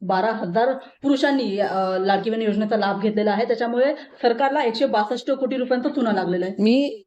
12,000 पुरुषांनी लाडकी बहीण योजनेचा लाभ घेतलेला आहे. त्याच्यामुळे सरकारला 162 कोटी रुपयांचा चुना लागलेला आहे. मी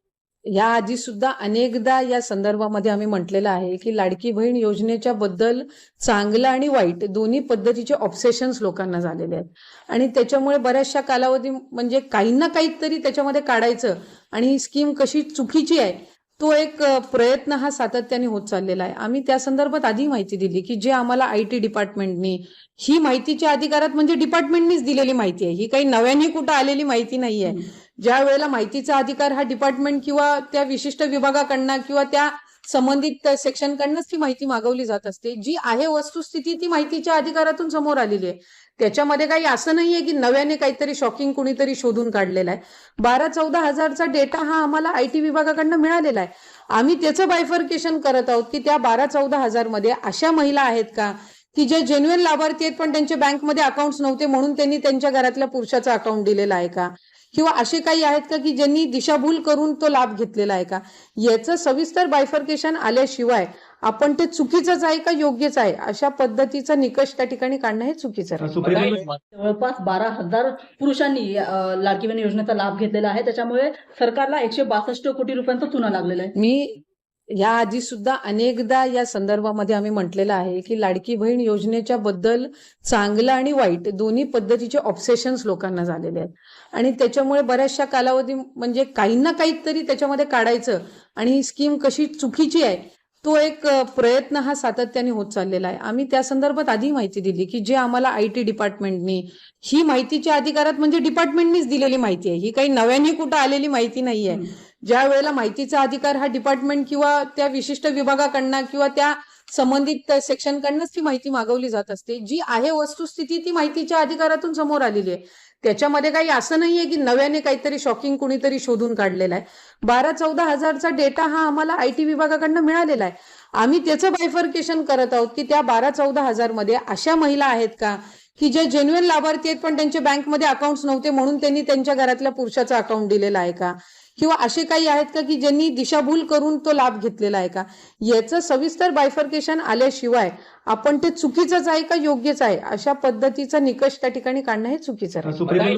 या आधी सुद्धा अनेकदा या संदर्भामध्ये आम्ही म्हटलेलं आहे की लाडकी बहीण योजनेच्या बद्दल चांगलं आणि वाईट दोन्ही पद्धतीचे ऑब्सेशन्स लोकांना झालेले आहेत आणि त्याच्यामुळे बऱ्याचशा कालावधी म्हणजे काही ना काहीतरी त्याच्यामध्ये काढायचं आणि ही स्कीम कशी चुकीची आहे तो एक प्रयत्न हा सातत्याने होत चाललेला आहे. आम्ही त्या संदर्भात आधी माहिती दिली की जे आम्हाला IT डिपार्टमेंटनी ही माहितीच्या अधिकारात म्हणजे डिपार्टमेंटनीच दिलेली माहिती आहे, ही काही नव्याने कुठं आलेली माहिती नाहीये. ज्या वेळेला माहितीचा अधिकार हा डिपार्टमेंट किंवा त्या विशिष्ट विभागाकडनं किंवा त्या संबंधित सेक्शनकडनंच ती माहिती मागवली जात असते. जी आहे वस्तुस्थिती ती माहितीच्या अधिकारातून समोर आलेली आहे. त्याच्यामध्ये काही असं नाहीये की नव्याने काहीतरी शॉकिंग कुणीतरी शोधून काढलेला आहे. 12-14 हजारचा डेटा हा आम्हाला IT विभागाकडनं मिळालेला आहे. आम्ही त्याचं बायफर्केशन करत आहोत की त्या 12-14 हजार मध्ये अशा महिला आहेत का की जे जेन्युइन लाभार्थी आहेत पण त्यांचे बँकमध्ये अकाउंट्स नव्हते म्हणून त्यांनी त्यांच्या घरातल्या पुरुषाचा अकाउंट दिलेला आहे का, किंवा असे काही आहेत का की ज्यांनी दिशाभूल करून तो लाभ घेतलेला आहे का. याचं सविस्तर बायफर्केशन आल्याशिवाय आपण ते चुकीचंच आहे का योग्यच आहे अशा पद्धतीचा निकष त्या ठिकाणी काढणं हे चुकीचं आहे. जवळपास 12,000 पुरुषांनी लाडकी बहीण योजनेचा लाभ घेतलेला आहे. त्याच्यामुळे सरकारला 162 कोटी रुपयांचा चुना लागलेला आहे. मी या आधी सुद्धा अनेकदा या संदर्भामध्ये आम्ही म्हटलेलं आहे की लाडकी बहीण योजनेच्या बद्दल चांगलं आणि वाईट दोन्ही पद्धतीचे ऑब्सेशन्स लोकांना झालेले आहेत आणि त्याच्यामुळे बऱ्याचशा कालावधी म्हणजे काही ना काहीतरी त्याच्यामध्ये काढायचं आणि ही स्कीम कशी चुकीची आहे तो एक प्रयत्न हा सातत्याने होत चाललेला आहे. आम्ही त्या संदर्भात आधी माहिती दिली की जे आम्हाला IT डिपार्टमेंटनी ही माहितीच्या अधिकारात म्हणजे डिपार्टमेंटनीच दिलेली माहिती आहे, ही काही नव्याने कुठं आलेली माहिती नाहीये. ज्या वेळेला माहितीचा अधिकार हा डिपार्टमेंट किंवा त्या विशिष्ट विभागाकडनं किंवा त्या संबंधित सेक्शनकडनंच ती माहिती मागवली जात असते. जी आहे वस्तुस्थिती ती माहितीच्या अधिकारातून समोर आलेली आहे. त्याच्यामध्ये काही असं नाहीये की नव्याने काहीतरी शॉकिंग कुणीतरी शोधून काढलेला आहे. 12-14 हजारचा डेटा हा आम्हाला IT विभागाकडनं मिळालेला आहे. आम्ही त्याचं बायफर्केशन करत आहोत की त्या 12-14 हजार मध्ये अशा महिला आहेत का की जे जेन्युइन लाभार्थी आहेत पण त्यांचे बँकमध्ये अकाउंट्स नव्हते म्हणून त्यांनी त्यांच्या घरातल्या पुरुषाचा अकाउंट दिलेला आहे का, किंवा असे काही आहेत का की ज्यांनी दिशाभूल करून तो लाभ घेतलेला आहे का. याचं सविस्तर बायफर्केशन आल्याशिवाय आपण ते चुकीचंच आहे का योग्यच आहे अशा पद्धतीचा निकष त्या ठिकाणी काढणं हे चुकीचं आहे.